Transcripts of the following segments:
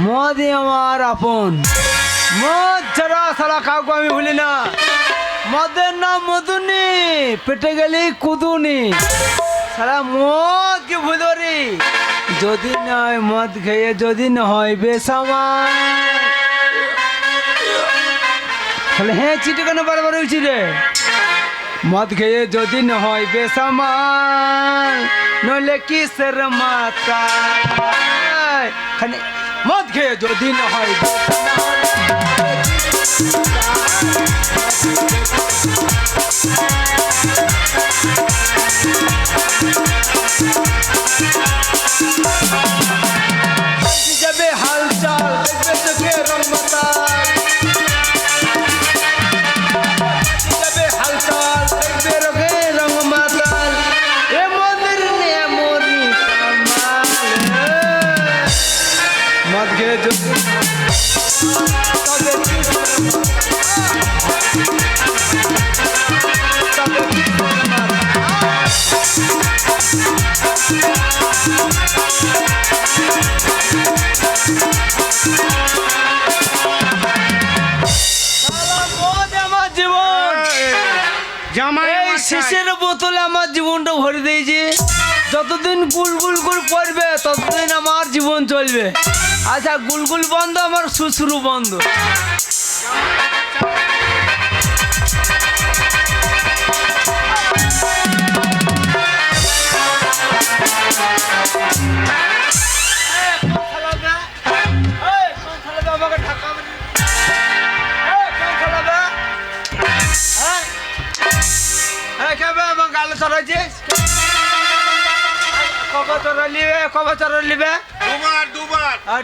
মদই আমার আপন। মদ ছাড়া সারা কাউকে আমি ভুলি না। মদের নাম মধুনি, পেটে গেলি কুদুনি। সারা মদ কি ভুল করি? যদি নয় মদ খেয়ে যদি না হয় বেসামাল। তাহলে হ্যাঁ চিঠি কেন বারবার উঠছি রে? মদ খেয়ে যদি না হয় বেসামাল, নইলে কিসের মাতা? মদ খেয়ে যদি না হয় যাবে হালচাল, দেখবে চোখে রং মাতাল। যাবে হালচাল, দেখবে রোগে রং মাতাল। এ মদের নিয়ে মরি কামাল। মদ খেয়ে যদি শেষের বোতলে আমার জীবনটা ভরে দিয়েছি। যতদিন গুলগুল করে পড়বে ততদিন আমার জীবন চলবে। আচ্ছা গুলগুল বন্ধ, আমার শুশুরু বন্ধ।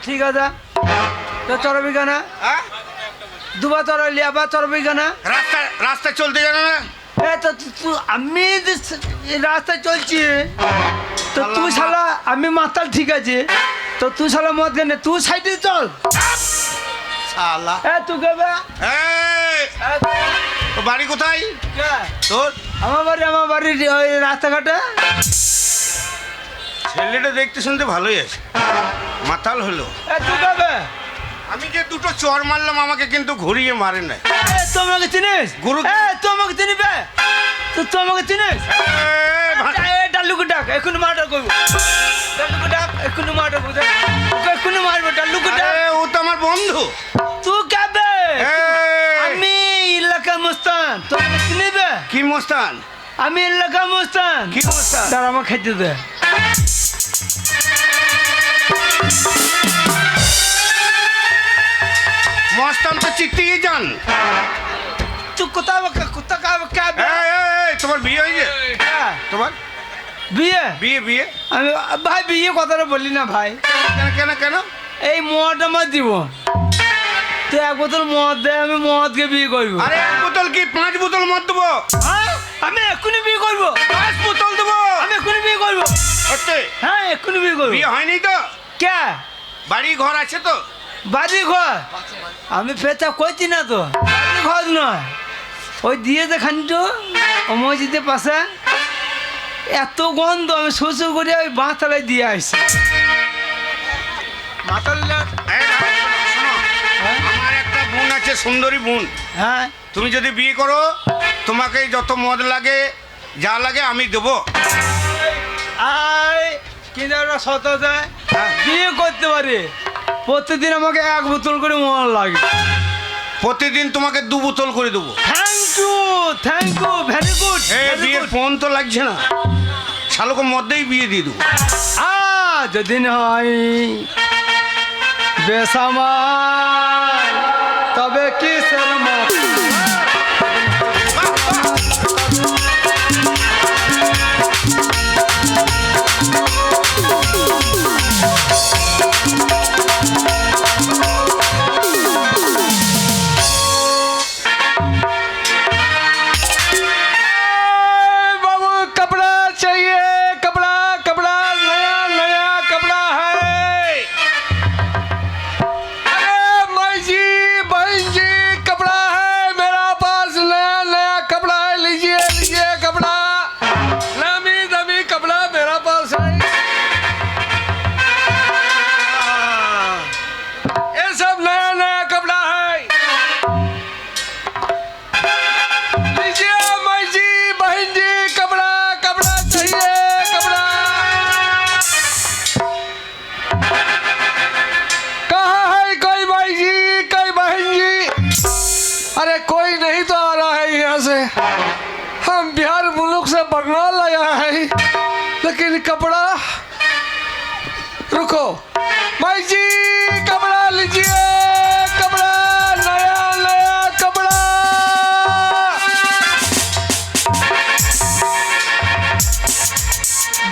ঠিক আছে তো চড়বি কেন? দুবার চড়াইলি আবার চড়বি কেন? রাস্তায় চলতে জানো না? আমি রাস্তায় চলছি তো তুই শালা, আমি মাতাল ঠিক আছে তো তুই শালা মদ কেন? তুই সাইডে চল শালা। তুই কেবে বাড়ি কোথায় তোর? আমার বাড়ির ওই রাস্তাঘাটে। ছেলেটা দেখতে শুনতে ভালোই আছে, মাতাল হলো। তুই কেবে? আমি যে দুটো চর মারলাম আমাকে কিন্তু ঘুরিয়ে মারে নাই। তুই আমাকে চিনিস? গুরু তুই আমাকে চিনিবে? তুই আমাকে চিনিস? ডাল্লুকে ডাক, এক্ষুনি মার্ডার করবো। ডাল্লুকে ডাক, এক্ষুনি মার্ডার করবো। এক্ষুনি মারবো। ডাল্লুকে ডাক। ও তো আমার বন্ধু। তুই কেবে? আমি এলাকা মুস্তান। তুই আমাকে চিনিবে? কি মুস্তান? আমি এলাকা মুস্তান। কি মুস্তান? তার আমার খাইতে দে। মস্তান তো চিকটিয়ে যান। তুই কোথাও তোমার বিয়ে হয়েছে? তোমার বিয়ে? বিয়ে বিয়ে আমি ভাই বিয়ে কথাটা বললি না ভাই। কেন কেন কেন? এই মদ আমার জীবন। তুই এক বোতল মদ দে, আমি মদকে বিয়ে করবো। আরে এক বোতল কি 5 বোতল মদ দেবো? আমি এক্ষুনি বিয়ে করবো। 5 বোতল দেবো। আমি এক্ষুনি বিয়ে করবো। হ্যাঁ এক্ষুনি বিয়ে করবো। বিয়ে হয়নি তো? কে? বাড়ি ঘর আছে তো? বাড়ি ঘর আমি পেঁচা করছি না তো। বাড়ি ঘর নয়, ওই দিয়েছে খানিটো ও মসজিদের পাশে। এত গন্ধ, আমি শ্বশুর করে ওই বাঁশতলায় দিয়ে আসছি। আমার একটা বোন আছে, সুন্দরী বোন। হ্যাঁ তুমি যদি বিয়ে করো তোমাকে যত মদ লাগে যা লাগে আমি দেবো। আয় কিন্তু একটা শত যায় বিয়ে করতে পারে। প্রতিদিন আমাকে 1 বোতল করে মদ লাগে। প্রতিদিন তোমাকে 2 বোতল করে দেবো। Thank you very good. বিয়ের ফোন তো লাগছে না, শালোকে মধ্যেই বিয়ে দিয়ে দেবো। যদি হয় বেসামাল, তবে কিসের মত? लीजिए भाई, लेकिन कपड़ा रुको भाई जी, कपड़ा लीजिए, कपड़ा नया नया कपड़ा।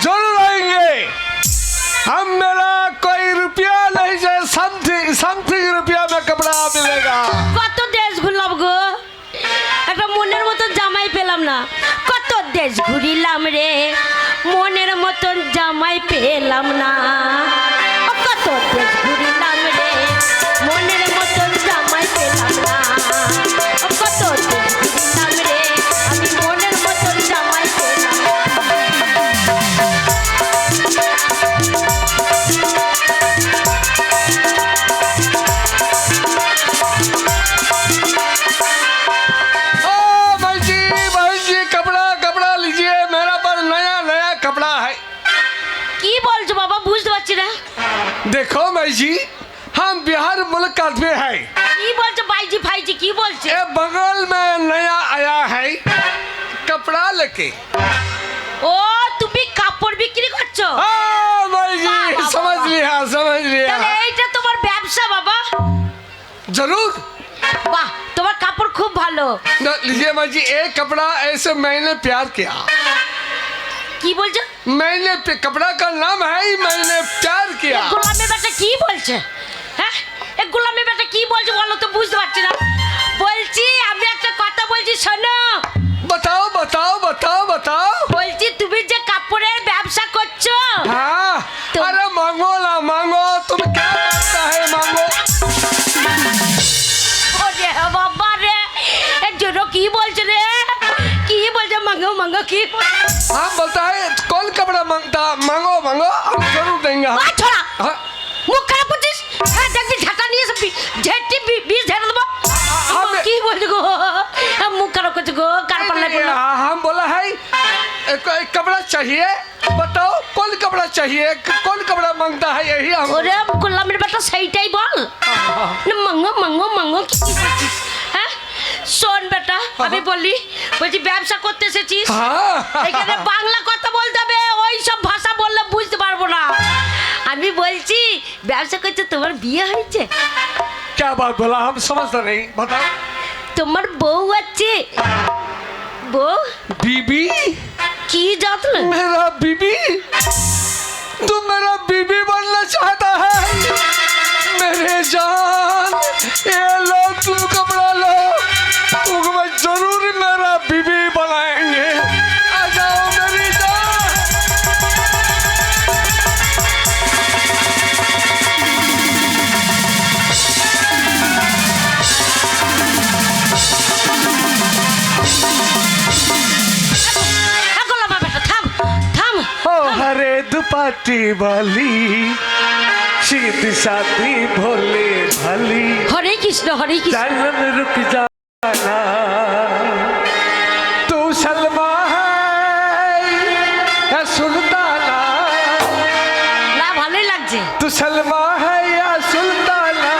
जरूर आएंगे हम, मेरा कोई रुपया नहीं है, समथिंग रुपया में कपड़ा मिलेगा। কত দেশ ঘুরলাম গো, একটা মনের মতন জামাই পেলাম না। কত দেশ ঘুরিলাম রে, মনের মতন জামাই পেলাম না। কত দেশ ঘুরিলাম রে, মনের মতন জামাই পেলাম না। কত দেশ ঘুরিলাম রে, আমি মনের মতন জামাই পেলাম না। भाई जी कपड़ा कपड़ा लीजिए, मेरा पर नया नया कपड़ा है। কি বলছো বাবা, বুঝতে পারছি না। देखो भाई जी, हम बिहार मुल्क का आदमी है। কি বলছো ভাইজি ভাইজি, কি বলছো? ये बगल में नया आया है कपड़ा लेके। ও তুমি কাপড় বিক্রি করছো? हाँ भाई जी, वाह, समझ वाह। लिया समझ लिया। তাহলে এইটা তোমার ব্যবসা বাবা? जरूर বাহ, তোমার কাপড় খুব ভালো। लीजिए भाई जी, एक कपड़ा ऐसे मैंने प्यार किया। কি বলছো? कपड़ा का नाम है ही मैंने प्यार किया। গোলামের বেটা কি বলছে? হ্যাঁ, এই গোলামের বেটা কি বলছে বলো তো, বুঝতে পারছি না। বলছি আমি একটা কথা বলছি শোনো। बताओ बताओ बताओ बताओ। বলছি তুমি যে কাপড়ের ব্যবসা করছো। हाँ तुम- अरे मांगो ना मांगो, तुम क्या करता है मांगो। ওরে বাবা রে, এর জন্য কি বলছে রে, কি বলছে মাঙ্গো মাঙ্গো কি বলছে? हाँ बोलता है कौन कपड़ा मांगता, मांगो मांगो हम जरूर देंगे। আ ছড়া, हाँ, মুখ খারাপ করছিস? হ্যাঁ দেখবি ঝাঁটা নিয়ে এসে ঝেঁটি বিষ ঝেড়ে দেবো। কি বলছে গো, মুখ খারাপ করছে গো, কার পাল্লায় পড়লো? हम बोला है एक कपड़ा चाहिए, बताओ कौन कपड़ा चाहिए, कौन कपड़ा मांगता है यही हम। ওরে গোলামের বেটা সেইটাই বল না, মাঙ্গো মাঙ্গো মাঙ্গো কি বলছিস? হ্যাঁ শোন বেটা, আমি বলছি ব্যবসা করতে এসেছিস, हाँ এখানে বাংলা কথা বলতে হবে, ওই সব ভাষা বললে বুঝতে পারবো না। আমি বলছি ব্যবসা করতে তোমার বিয়ে হয়েছে? क्या बात बोला, हम समझते नहीं, बताओ। তোমার বউ আছে? বউ बीबी, কি জাত? मेरा बीबी, तू मेरा बीबी बनना चाहता है मेरे जान, ये लो तुम कपड़ा लो, तुम्हें जरूर मेरा बीबी बनाएंगे, आ जाओ मेरी जान। গোলামের বেটা থাম থাম। ओ हरे दुपट्टी वाली, सीधी सादी भोले भाली, হরে কৃষ্ণ হরে কৃষ্ণ। चलन रुक जाना, तू सलमा है या सुल्ताना, না ভালোই লাগছে। तू सलमा है या सुल्ताना,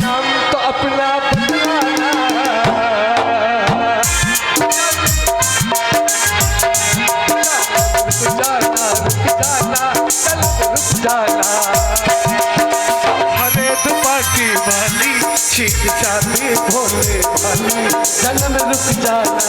नाम तो अपना बदलाना। रुक जाना चल रुक जाना, हरे दुपट्टी वाली, ठीक साथी भोले वाली, जन्म रुक जाना।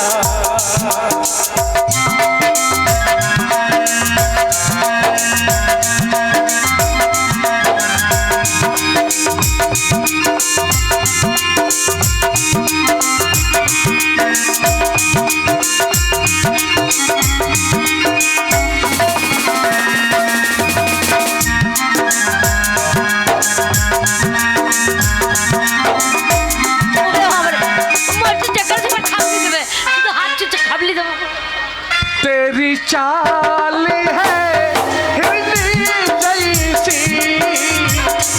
तेरी चाल है हिरनी जैसी,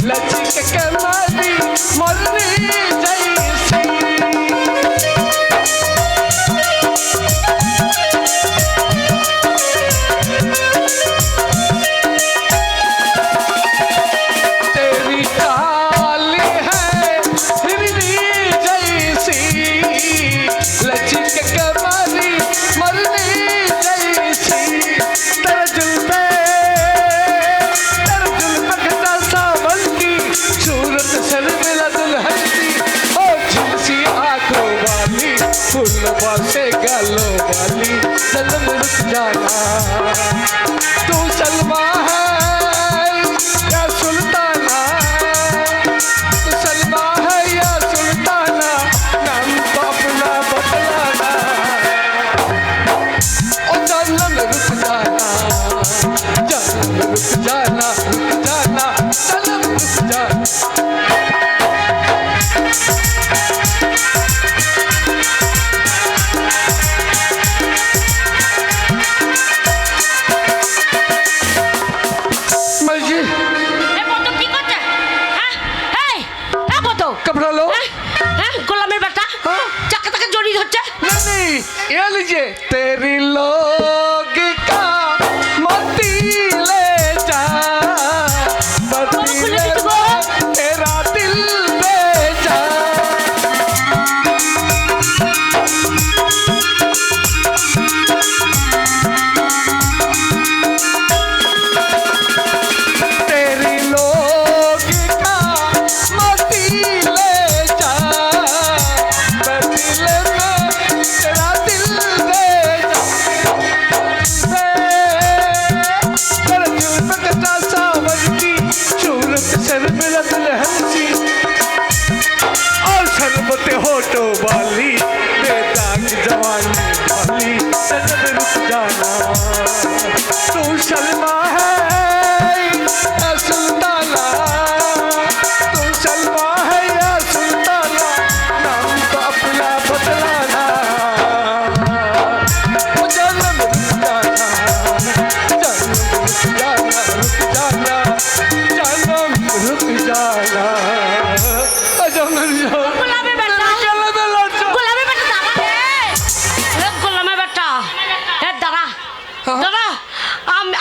लचक के मारी मोरनी जैसी, तेरी चाल है हिरनी जैसी, लचक के मारी मोरनी जैसी, जाना तू सलमा है या सुल्ताना तू सलमा है या सुल्ताना नाम तो अपना बतलाना ओ जानम रुक जाना जानम रुक जाना रुक जाना जानम रुक जाना मर्जी এ বতো কি করছে হ্যাঁ এই এ বতো कपड़ा लो হ্যাঁ গোলামের বেটা हाँ? চাকা চাকা জড়িয়ে ধরছে नहीं ये लीजिए तेरी लोग का मोती ले जा बदले खुले में तो तेरा दिल ले जा तेरी लोग का मोती ले जा बदले में तेरा दिल ले जा तेरा दिल पे कटा सावर की सूरत सर पे रतन हंसी और शरबत होटो वाली बेदाग जवानी वाली सनम रुक जाना तू सलमा है या सुल्ताना तू सलमा है या सुल्ताना नाम तो अपना बदलाना ओ जानम रुक जाना जानम रुक जाना रुक जाना जानम रुक जाना जानम গোলামের বেটা গোলামের বেটা দাঁড়া রে গোলামের বেটা এ দাঁড়া हाँ? দাঁড়া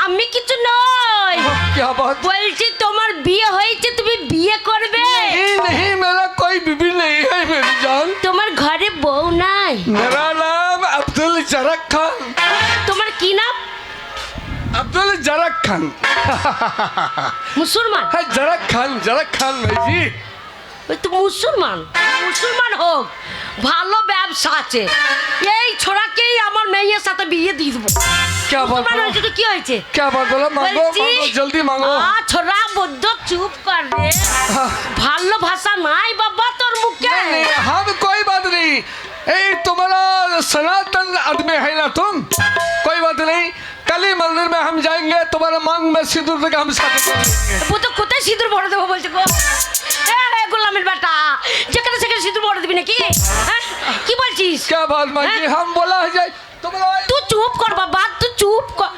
আমি কিছু নই क्या बात বলছি তোমার বিয়ে হয়েছে তুমি বিয়ে করবে नहीं नहीं मेरा कोई बीबी नहीं है मेरी जान তোমার ঘরে বউ নাই मेरा नाम अब्दुल जरक खान তোমার কি নাম अब्दुल जरक खान মুসলমান है जरक खान भाई जी ওই তো মুসলমান মুসলমান হোক ভালো ব্যবসা আছে এই ছোড়াকেই আমার মেয়ের সাথে বিয়ে দিয়ে দেবো क्या बात মুসলমান बोला হয়েছে তো কি হয়েছে क्या बात बोला मांगो বলছি, मांगो जल्दी मांगो ছোড়া বদ্ধ চুপ কর রে हाँ, ভালো ভাষা নাই বাবা তোর মুখে नहीं नहीं हम कोई बात नहीं ए तुम्हारा सनातन आदमी है ना तुम कोई बात नहीं कल ही मंदिर में हम जाएंगे तुम्हारा मांग में सिंदूर लेके हम शादी करेंगे ও তো কোথায় সিঁদুর ভরে দেবো বলছে গো এ গোলামের বেটা যেখানে সেখানে সিঁদুর ভরে দিবি নাকি হ্যাঁ কি বলছিস क्या बात माँ जी हम बोला है जाए तुम्हारा তুই চুপ কর বাবা তুই চুপ কর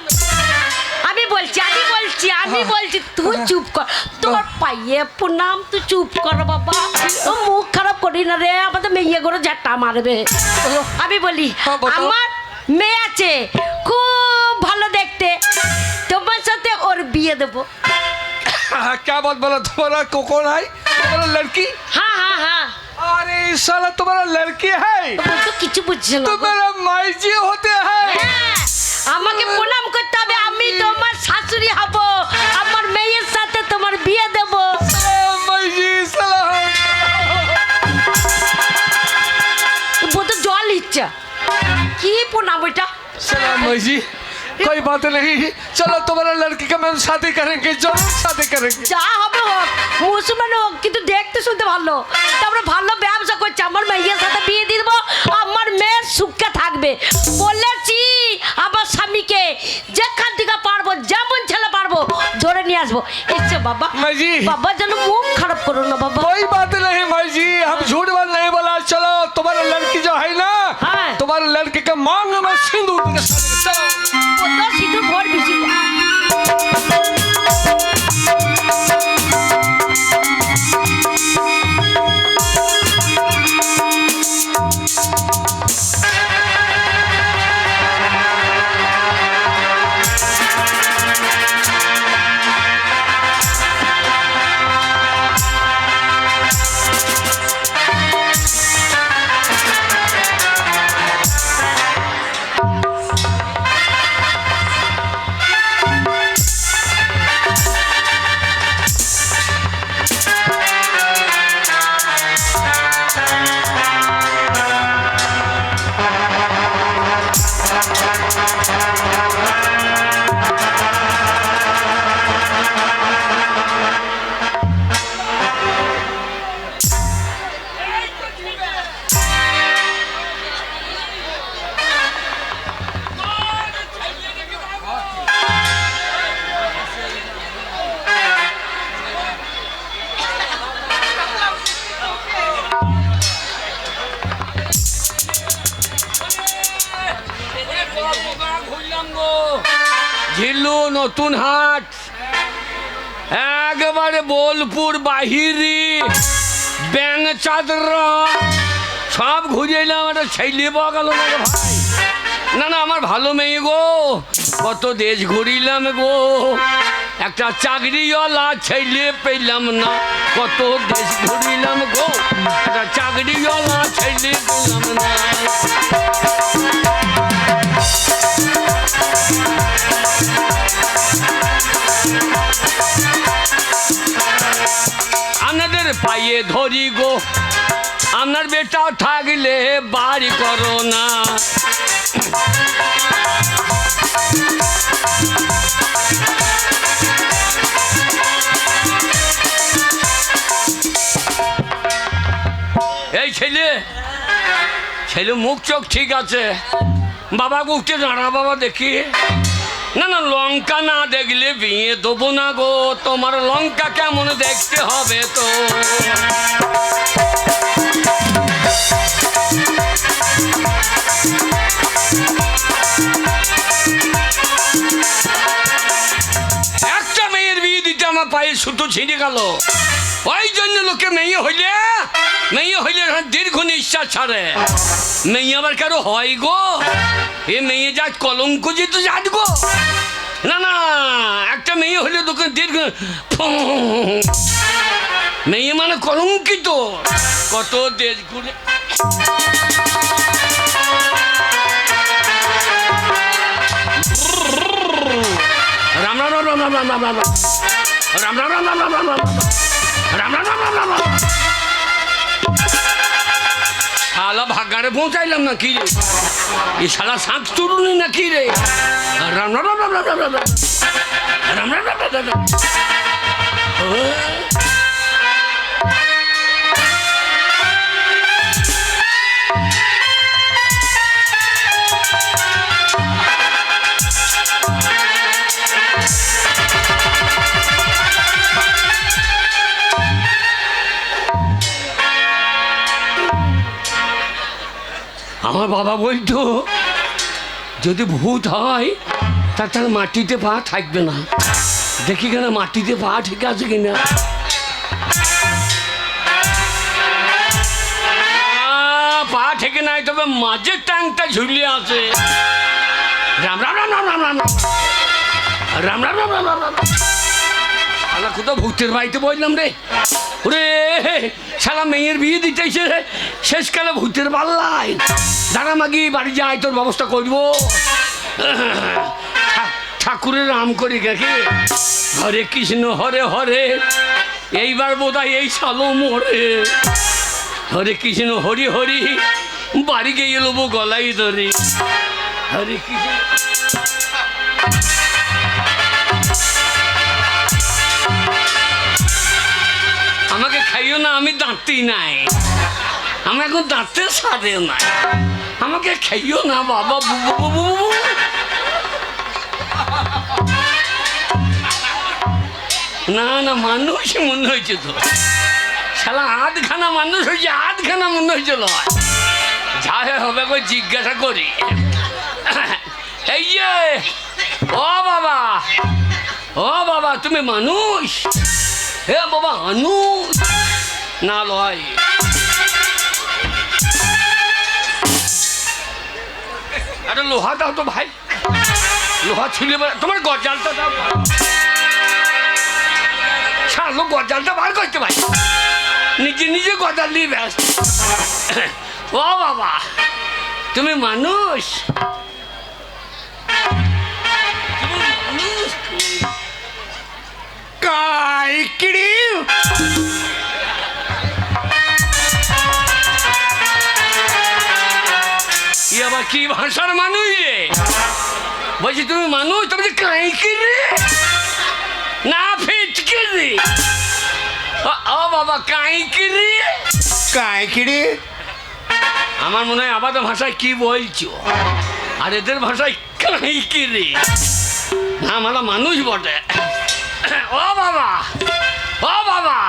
আমি বলছি তুই চুপ কর তোর পাইয়ে প্রণাম তুই চুপ কর বাবা ও মুখ খারাপ করি না রে আমাদের মেয়ে করে ঝাঁটা মারবে আমি বলি হ্যাঁ, বলো। আমার মেয়ে আছে খুব ভালো দেখতে তোমার সাথে ওর বিয়ে দেবো क्या बात बोला तुम्हारा कौन है तुम्हारा लड़की হ্যাঁ হ্যাঁ হ্যাঁ अरे साला तुम्हारा लड़की है ও তো কিছু বুঝছে না तो গো। मेरा माई जी होते हैं হ্যাঁ, আমাকে প্রণাম করতে হবে আমি তোমার শাশুড়ি হব আমার মেয়ের সাথে তোমার বিয়ে দেব माई जी सलाम ও তো জল ইচ্ছা কি প্রণাম ওইটা सलाम माई जी कोई बात नहीं चलो तुम्हारा लड़की का मैं शादी करेंगे जरूर शादी करेंगे যা হবে হোক মুসলমান হোক কিন্তু দেখতে শুনতে ভালো তারপরে ভালো ব্যবসা করছে আমার মেয়ের সাথে বিয়ে দিয়ে দেবো আমার মেয়ে সুখে থাকবে বলেছি আমার স্বামীকে যেখান থেকে পারবো যেমন ছেলে পারবো ধরে নিয়ে আসবো এসছে বাবা माई जी বাবা যেন মুখ খারাপ করো না বাবা कोई बात नहीं माई जी हम झूठ बात नहीं बोला चलो तुम्हारा लड़की जो है ना हाँ। तुम्हारे लड़के का मांग में सिंदूर के साथ चलो কত সিঁদুর ভর বেশি নতুন হাট, একেবারে বোলপুর বাহিরি, ব্যাং চাদরা সব ঘুরে এলাম, একটা ছেলে পাওয়া গেল না রে ভাই। না না, আমার ভালো মেয়ে গো, কত দেশ ঘুরিলাম গো, একটা চাকরিওয়ালা ছেলে পেলাম না। কত দেশ ঘুরিলাম গো, একটা চাকরিওয়ালা ছেলে পেলাম না। আপনাদের পায়ে ধরি গো, আপনার বেটা থাকলে বাড়ি করো না। এই ছেলে মুখ চোখ ঠিক আছে? বাবা উঠে দাঁড়া বাবা দেখি। না না, লঙ্কা না দেখলে বিয়ে দেবো না গো, তোমার লঙ্কা কেমন দেখতে হবে তো। একটা মেয়ের বিয়ে দিতে আমার পায়ে সুতো ছিঁড়ে গেল, ওই জন্য লোকে মেয়ে হইলে দীর্ঘ নিঃশ্বাস ছাড়ে। মেয়ে আবার কারো হয় গো, এ মেয়ে যা কলঙ্ক যেত যাত গো। না না, একটা মেয়ে হইলে তোকে দীর্ঘ, মেয়ে মানে কলঙ্কিত। কত দেশ ঘুরে রাম রাম রাম রাম রাম রাম রাম রাম রাম রাম রাম রাম রাম রাম রাম রাম রাম রাম রাম। শালা ভাগারে পৌঁছাইলাম না কি রে, এই শালা শাঁখ তুরুনি না কি রে। রাম রাম রাম রাম রাম রাম রাম রাম রাম রাম রাম রাম। আমার বাবা বলতো যদি ভূত হয় তার মাটিতে পা থাকবে না। দেখি কেন মাটিতে পা ঠিক আছে কিনা। পা থেকে নাই, তবে মাঝের ট্যাংটা ঝুলিয়ে আছে। রাম রাম রাম রাম রাম রাম রাম রাম রাম রাম রাম রাম। শালা কোথাও ভূতের বাড়িতে বললাম রে। ওরে শালা মেয়ের বিয়ে দিতেছে শেষকালে ভূতের পাল্লায়। দাঁড়া মাগি বাড়ি যাই, তোর ব্যবস্থা করবো। ঠাকুরের নাম করি দেখি, হরে কৃষ্ণ হরে হরে, এইবার বোধহয় এই সালো মরে। হরে কৃষ্ণ হরি হরি, বাড়ি গিয়ে লোবো গলাই ধরে। হরে কৃষ্ণ। আমাকে খাইও না, আমি দাঁতই নাই, আমি এখন দাঁতের সাথে নাই। আমাকে খাইও না বাবা। না না, মানুষ মনে হয়েছে তো, শালা আধখানা মানুষ হয়েছে, আধখানা মনে হয়েছিল। যা হবে গো জিজ্ঞাসা করি। এই যে ও বাবা, ও বাবা, তুমি মানুষ? হে বাবা মানুষ না লয়। একটা লোহা দাও তো ভাই, লোহা ছুলে তোমার গজালটা দাও। সারলো গজালটা বার করতে ভাই, নিজে নিজে গজাল দিয়ে ব্যস্ত। ও বাবা, তুমি মানুষ? কাইকিড়ি আবার কি ভাষার মানুষ রে? বলছি তুমি মানুষ, তবে কাইকিড়ি না ফিটকিরি। ও বাবা কাইকিরি, কাইকিড়ি আমার মনে হয় আবাদ ভাষায় কি বলছো, আর এদের ভাষায় কাইকিরি। না আমরা মানুষ বটে। ও বাবা, ও বাবা।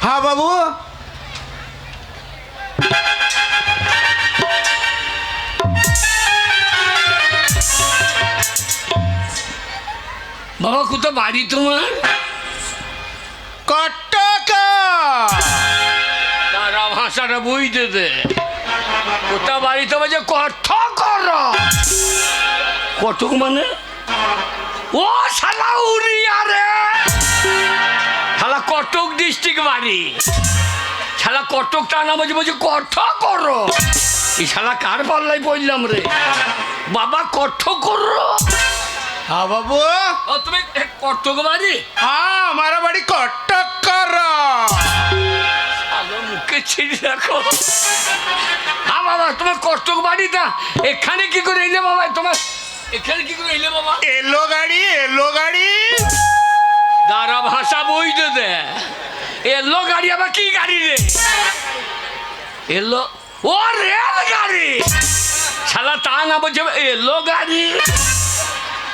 হ্যাঁ বাবু। বাবা কোথা বাড়ি তোমার? কটক। তারা ভাষাটা বুঝতে দে। কোথা বাড়ি তোমার যে কঠ কর কটক মানে ও শালা উড়িয়া রে, শালা কটক ডিস্ট্রিক্ট বাড়ি, শালা কটক তা না বলছে বলছে কঠ করো। এই শালা কার পাল্লাই পড়লাম রে বাবা, কঠ করো। হ্যাঁ বাবু। ও তুমি কটক বাড়ি? হ্যাঁ আমার বাড়ি কটক কর। আলো মুখে ছিঁড়ে রাখো। হ্যাঁ বাবা তোমার কটক বাড়িটা এখানে কি করে এলে বাবা? তোমার এখানে কি করে এলে বাবা? এলো গাড়ি, এলো গাড়ি। দাঁড়া ভাষা বইতে দে। এলো গাড়ি আবার কি গাড়ি রে? এলো ও রেল গাড়ি, শালা তা না বলছে এলো গাড়ি।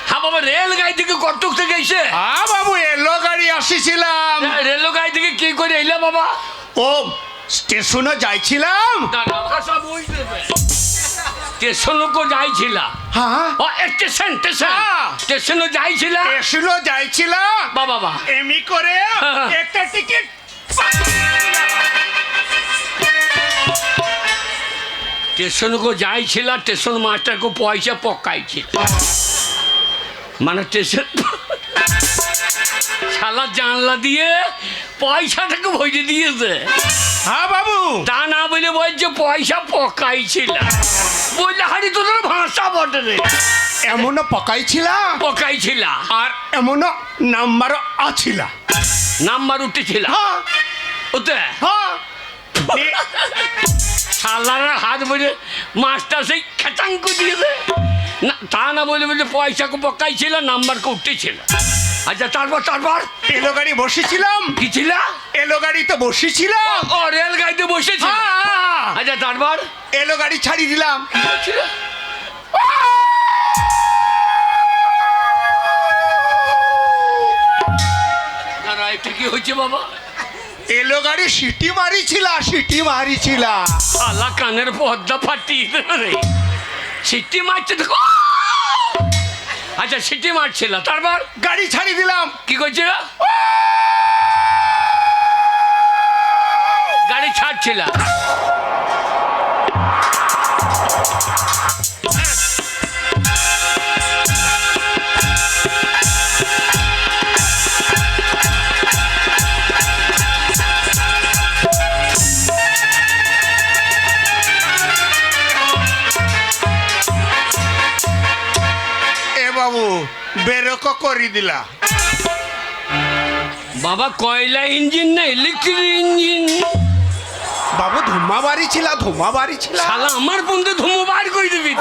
হ্যাঁ বাবা রেল গাড়ি থেকে কটক থেকে এসে? হ্যাঁ বাবু এলো গাড়ি আসিছিলাম। রেল গাড়ি থেকে কি করে এলে বাবা? ও স্টেশনে যাইছিলাম। দাঁড়া ভাষা বইতে দে। স্টেশনে কো যাইছিলা? হ্যাঁ ও স্টেশন স্টেশন হ্যাঁ। স্টেশনে যাইছিলা? স্টেশনে যাইছিলাম। বাবা এমনি করে হ্যাঁ। একটা টিকিট। স্টেশন কো যাইছিল, স্টেশন মাস্টার কো পয়সা পকাইছিল, মানে স্টেশন শালা জানলা দিয়ে পয়সাটাকে ভরে দিয়েছে। হ্যাঁ বাবু। তা না বলে বলছে পয়সা পকাইছিল। বললে হারি তোদের ভাষা বটে রে, এমনও পকাইছিলাম পকাইছিল আর এমনও নাম্বারও আছিল। নাম্বার উঠেছিল হ্যাঁ ওতে। হ্যাঁ শালার হাত বলে মাছটা সেই খেচাঙ্কু দিয়েছে না, তা না বলে বলছে পয়সাকে পকাইছিল, নাম্বারকে উঠেছিল। আচ্ছা তারপর তারপর এলো গাড়ি বসেছিলাম। কি ছিল? এলো গাড়িতে বসেছিলাম। ও রেল গাড়িতে বসেছিল। হ্যাঁ। আচ্ছা তারপর এলো গাড়ি ছাড়ি দিলাম। ছিল? দাঁড়া, এটা কি হয়েছে বাবা? এলো গাড়ি সিটি মারিছিল, সিটি মারিছিল। শালা কানের পর্দা ফাটিয়ে দেবে রে। সিটি মারছে তো। আচ্ছা সিটি মারছিল, তারপর গাড়ি ছাড়ি দিলাম। কি করছিল? গাড়ি ছাড়ছিল। এ বাবু বেরোক করি দিলা। বাবা কয়লা ইঞ্জিন না ইলেকট্রিক ইঞ্জিন? বাবু ধুমা বাড়ি ছিল, ধুমা বাড়ি ছিল। শালা আমার বন্ধু ধুমো বার করে দিবি।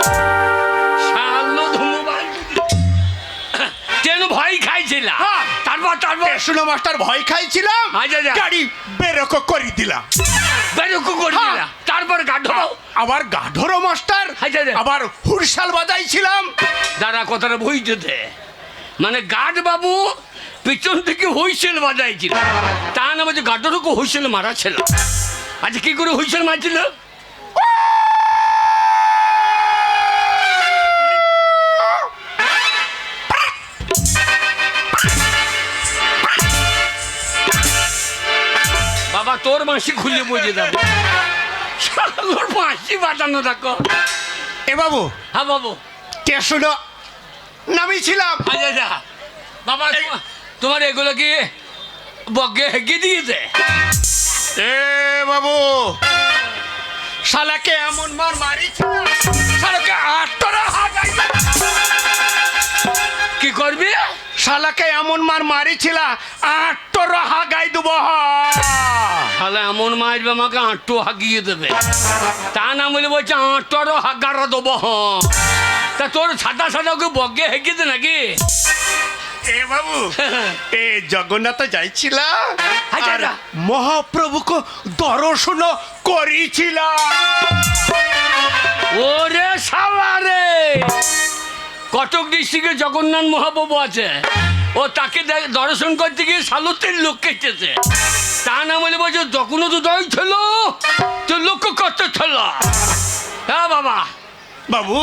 শালো ধুমো বার করে দিবি। কেন ভয় খাইছিল? হ্যাঁ। তারপর তারপর স্টেশনে মাস্টার ভয় খাইছিলাম। আচ্ছা, আচ্ছা। গাড়ি বেরোক করি দিলাম। বেরোকো করে হ্যাঁ। দিলা। তারপর গাঢ় আবার গাধরো মাস্টার। আচ্ছা, আচ্ছা। আবার হুরশাল বাজাইছিলাম। দাঁড়া কথাটা বইতে দে। মানে গার্ড বাবু পিছন থেকে হুইসেল বাজাইছিল, তা না বলছে গার্ডরকে হুইসেল মারা ছিল। আচ্ছা কি করে হুইসেল মারছিল? বাবা তোর মাসি খুলে বুঝে যাবে। শালোর মাসি বাজানো দেখো। এ বাবু হ্যাঁ বাবু। স্টেশনে নামিছিলাম। আচ্ছা আচ্ছা বাবা তোমার এগুলো কি বগে হেগে দিয়েছে? এ বাবু শালাকে এমন মার মারিছিল, শালাকে আটটা হাগাইছিল। কি করবি? শালাকে এমন মার মারিছিল, আটটা হাগাই দেব। তাহলে এমন মারবে আমাকে আঁটু হাগিয়ে দেবে। তা না বলে বলছে আঁটারও হাগারা দেবো। তা তোর সাদা সাদা ওকে বগে হেগে দে নাকি? এ বাবু এ জগন্নাথ যাইছিল আচ্ছা, আর আচ্ছা। মহাপ্রভুকে দর্শন করেছিল। ওরে শালা রে, কটক ডিস্ট্রিক্টে জগন্নাথ মহাপ্রভু আছে, ও তাকে দর্শন করতে গিয়ে সালুতের লোক কেটেছে। তা না বলে বলছে যখনও তো দই ছিল তো লক্ষ্য করতে ছিল। হ্যাঁ বাবা বাবু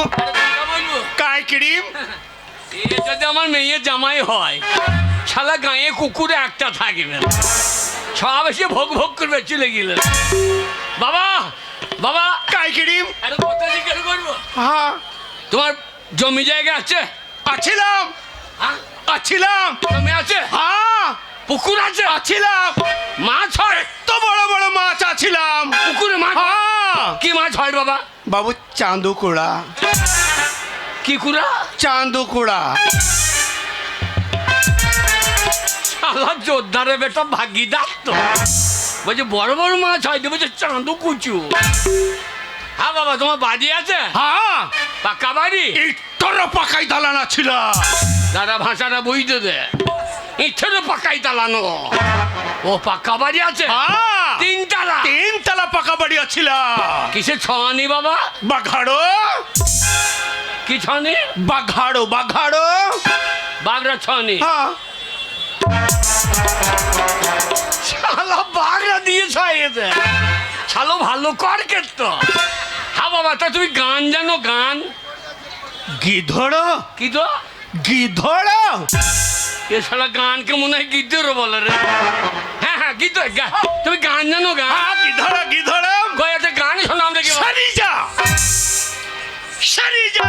বলবো काय क्रीम এ যদি আমার মেয়ে জামাই হয়, শালা গায়ে কুকুরে একটা থাকবে না, সব এসে ভোগ ভোগ করবে চলে গেলেন। বাবা বাবা, কাই কিরিম আরে কথা জিজ্ঞেস করবো, হ্যাঁ তোমার জমি জায়গা আছে? আছিলাম হ্যাঁ, আছিলাম জমি আছে, হ্যাঁ পুকুর আছে, আছিলাম মাছ হয়, তো বড় বড় মাছ আছিলাম পুকুরে মাছ হয়? হ্যাঁ কি মাছ হয় বাবা? বাবু চাঁদুকুড়া কি কুড়া? চাঁদুকুড়া শালা জোরদারে বেটা ভাগিদার তো, বলছে বড় বড় মাছ হয়, বলছে চাঁদু কুচু। হ্যাঁ বাবা, তোমার বাড়ি আছে? হ্যাঁ পাকা বাড়ি? ইট্টর পাকাই দালানা ছিল দাদা ভাষাটা বুঝতে দে, ইটেরও পাকাই দালানো। ও পাকা বাড়ি আছে? হ্যাঁ তিনতলা। তিনতলা পাকা বাড়ি আছিল কিসের ছনি বাবা? বাঘাড়ো কি ছনি? বাঘাড়ো বাঘাড়ো বাগড়া ছনি। হ্যাঁ শালা বাগড়া দিয়ে ছয়েছে, শালো ভালো কর তো। হ্যাঁ বাবা, তা তুমি গান জানো? গান? গিধড়ো কি তো? গিধড়ো এ শালা গানকে মনে হয় গীতেরও বলে রে। হ্যাঁ হ্যাঁ, গীত। তুমি গান জানো? গান? হ্যাঁ গিধড়ো গিধড়ো গয়াতে গান শোনাম দেখি। সারি যা সারি যা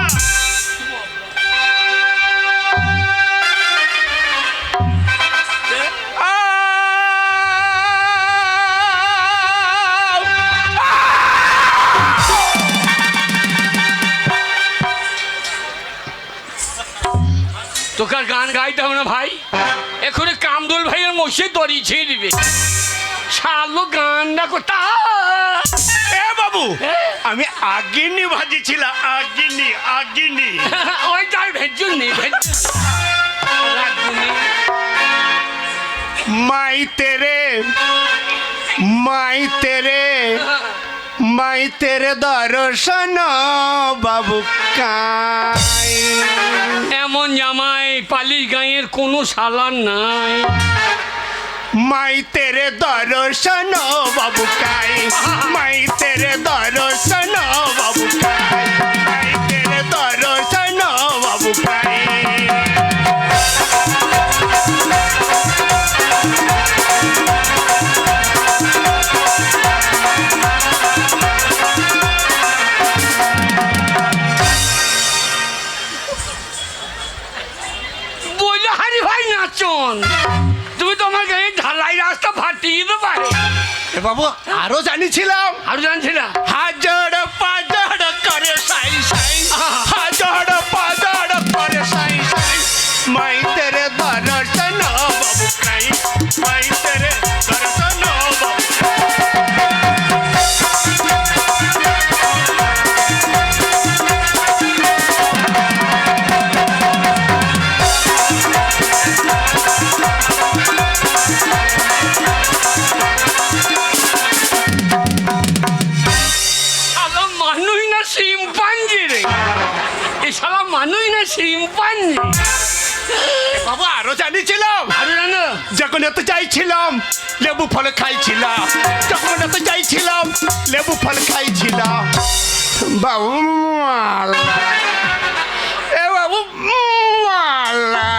তোকে আর গান গাইতে হবে না ভাই, এখনই কামদুল ভাইয়ের মশে দড়ি ছিঁড়ে দিবে। শালো গানটা কোথা? এ বাবু আমি আগিনি ভাজিছিলাম আগিনি আগিনি ওই তাই ভেজুন নি মাই তেরে মাই তেরে মাই তেরে দর্শন বাবু কাই এমন জামাই পালিশ গাঁয়ের কোনো সালান নাই। মাই তেরে দর্শন বাবু কাই মাই তেরে দর্শন বাবু কাই মাই তেরে দর্শন বাবু কাই বললো হারি ভাই নাচন, তুমি তো আমার গায়ে ঢালাই রাস্তা ফাটিয়ে দিতে পারে। এ বাবু আরো জানিছিলাম আরো জানছিলা? হাজার পাজার করে সাই সাই হাজার পাজার করে সাই সাই মাই তেরে দর্শন বাবু কাই মাই তেরে দর্শন বাবু শালা মানুষ না শিম্পাঞ্জি রে, এই শালা মানুষ না শিম্পাঞ্জি। বাবু আরো জানিছিলাম আরো জানো? যখন এত চাইছিলাম লেবু ফল খাইছিলাম যখন এত চাইছিলাম লেবু ফল খাইছিলাম বাবু মালা এ বাবু মালা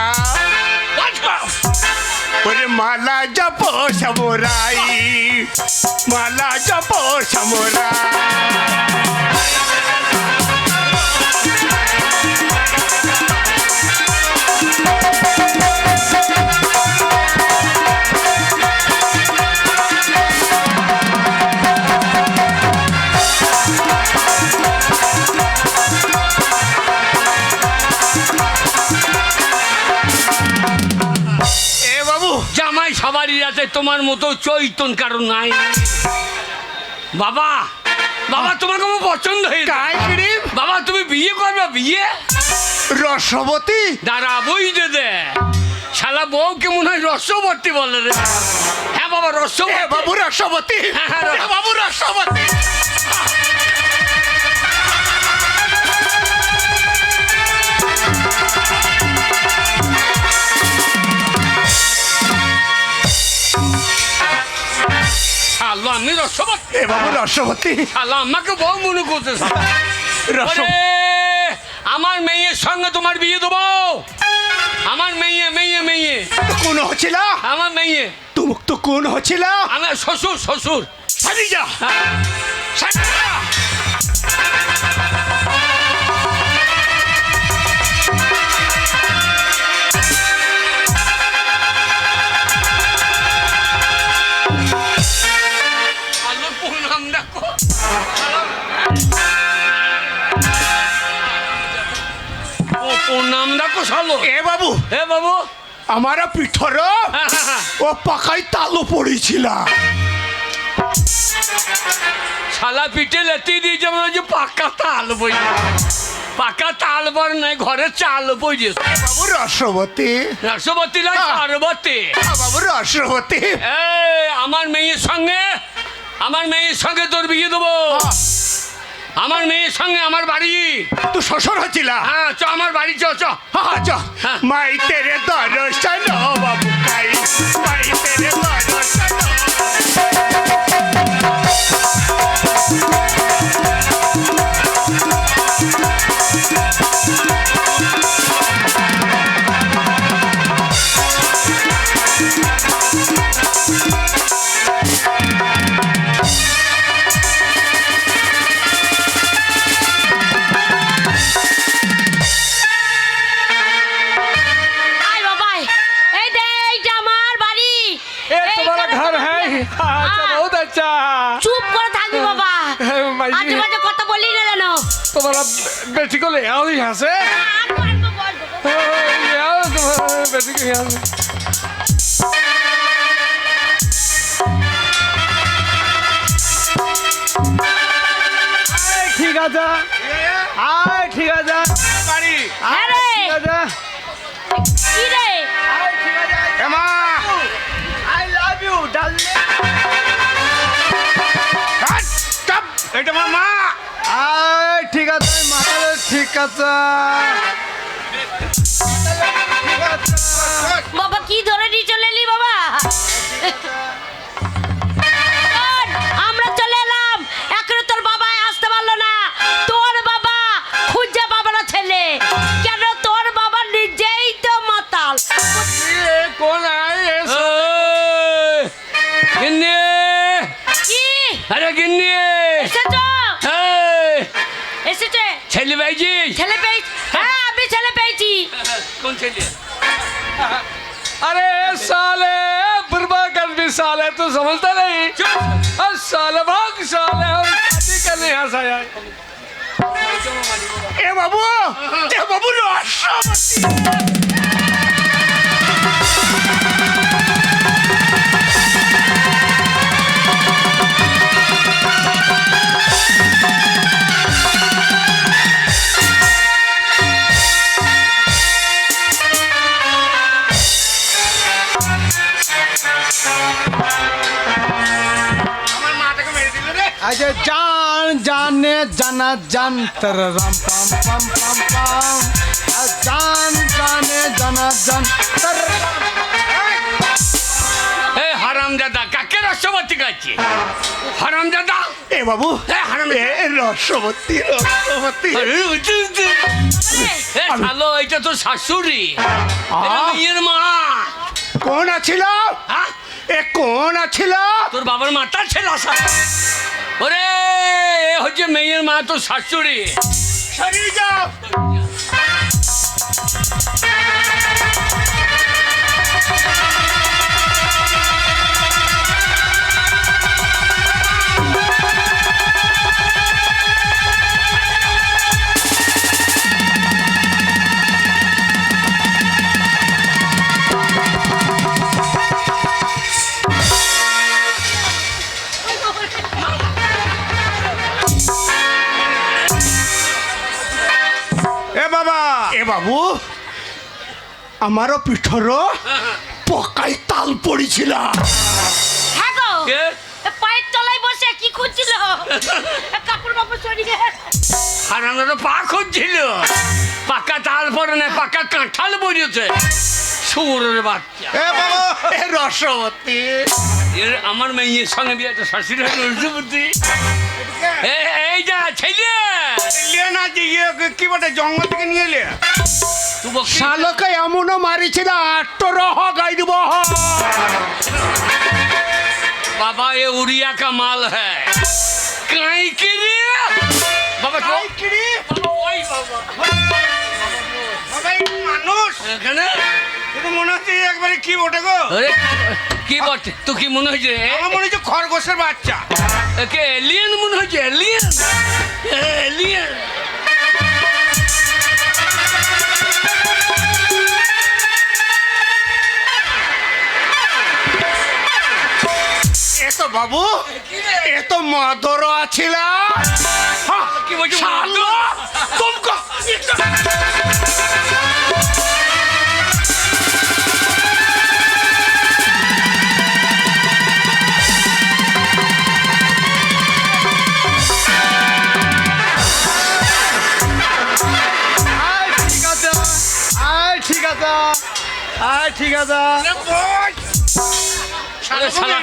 ওরে মালা জপ সমরাই মালা জপ সমরাই এ বাবু জামাই সবারই আছে, তোমার মতো চৈতন কারণ নাই। বাবা বাবা, তোমাকে আমার পছন্দ হয়েছে। কাই কিরিম বাবা তুমি বিয়ে করবে? বিয়ে রসবতী দাঁড়া বুঝতে দে, শালা বউ কেমন হয় রসবর্তী বলে রে। হ্যাঁ বাবা এ রসবর্তী। বাবু রসবতী হ্যাঁ, এ বাবু রসবতী শালা আমি রসবর্তী? এ বাবু রসবতী শালা আমাকে বউ মনে করতে রস ওরে, আমার মেয়ের সঙ্গে তোমার বিয়ে দেবো। আমার মেয়ে মেয়ে মেয়ে কোন হচ্ছিল আমার মেয়ে। তুমি তো কোন হচ্ছিল আমার শ্বশুর শ্বশুর। সারি যা সারি যা। আল্লাহ প্রণাম দেখো। ও প্রণাম দেখো শালো। এ বাবু এ বাবু আমার পিঠর ও পাকাই তালু পড়েছিল। শালা পিঠে লেতি দিয়ে যেমন যে পাকা তাল বই, পাকা তাল বর নাই ঘরে চাল বই যেত। বাবু রসবতী রসবতী না পার্বতী। বাবু রসবতী এই আমার মেয়ের সঙ্গে, আমার মেয়ের সঙ্গে তোর বিয়ে দেবো। আমার মেয়ের সঙ্গে আমার বাড়ি। তুই শ্বশুর হচ্ছিল হ্যাঁ চ আমার বাড়ি চ চ। হ্যাঁ চ মাই তেরে দর্শন বাবু কাই মাই তেরে দর্শন। আয় বাবা, এই দে, এইটা আমার বাড়ি। এ এইখানে তোমার ঘর তোমার- হ্যাঁ? আচ্ছা হ্যাঁ। বহুত আচ্ছা। চুপ করে থাকবি বাবা, মাইজি। আজে বাজে কথা বলি না যেন। তোমার বেটি को ले आओ यहाँ से। আনবো, আনবো, বলবো। ले आओ तुम्हारे बेटी को यहाँ से। আয় ঠিক আছে, আয় ঠিক আছে, বাড়ি হ্যাঁ রে, ঠিক আছে, কি রে? আয় ঠিক আছে। এমা I love you darling. Stop এটা আমার মা। আয় ঠিক আছে, মাথালে ঠিক আছে, ঠিক আছে। বাবা কি ধরে নিয়ে চলে এলি বাবা? শোন, আমরা চলে এলাম, এখনো তোর বাবা আসতে পারলো না। তোর বাবা খুঁজে পাবে না ছেলে, কেন তোর বাবা নিজেই তো মাতাল। ये कौन है ये? गिन्नी, কি अरे गिन्नी। এসেছো? এই, এসেছে ছেলে ভাইজি। ছেলে পেয়েছি। হ্যাঁ আমি ছেলে পেয়েছি। कौन ছেলে? अरे साले बुरबा कर भी साले तू समझता नहीं? अरे साले भाग साले हम शादी करने यहाँ से आए। এ বাবু রসবতী। আমার মাটাকে মেরে দিল রে। আচ্ছা জান জানে জানা জান তর রাম পাম পাম পাম পাম। জান জানে জানা জান তর। ए हरामजादा काके रसवती কাছে? हरामजादा এ বাবু এ হারামি। এ রসবতী। আরে উঠতে। এ শালো এটা তো শাশুড়ি, এটা মেয়ের মা। কোন আছিল হ্যাঁ? এ কোন আছিল? তোর বাবার মাথা ছেলা সা। ওরে এ হচ্ছে মেয়ের মা, তোর শাশুড়ি। সরি যাও। এ বাবু আমারও পিঠর পকাই তাল পড়েছিল। হ্যাঁ গো, কে? এ পায়ের তলায় বসে কি খুঁজছিল? এ কাপড় বাপড় সরিয়ে। হারানোর পা খুঁজছিল, পাকা তাল পরে না পাকা কাঁঠাল বসেছে। সুরের বাচ্চা। এ বাবু এ রসবতী। এর আমার মেয়ের সঙ্গে বিয়েটা শাশুড়ি হয়ে রসবতী। এই যা ছেলে এলিয়ে না যে কি বটে জঙ্গল থেকে নিয়ে এলে তুই বকি শালকে এমনও মারিছিল আট্টর গাই দিব बाबा ये उड़िया का माल है काई के लिए बाबा तो बाबा वही बाबा মানুষ এখানে কিন্তু মনে হচ্ছে একবারে কি বটে গো আরে কি বলছে তুই কি মনে হচ্ছে আমার মনে হচ্ছে খরগোশের বাচ্চা একে এলিয়েন মনে হচ্ছে এলিয়েন এলিয়েন এ তো বাবু এ তো মদর আছিল কি বলছে শালো তুমকো ঠিক আছে ঠিক আছে আরে শালা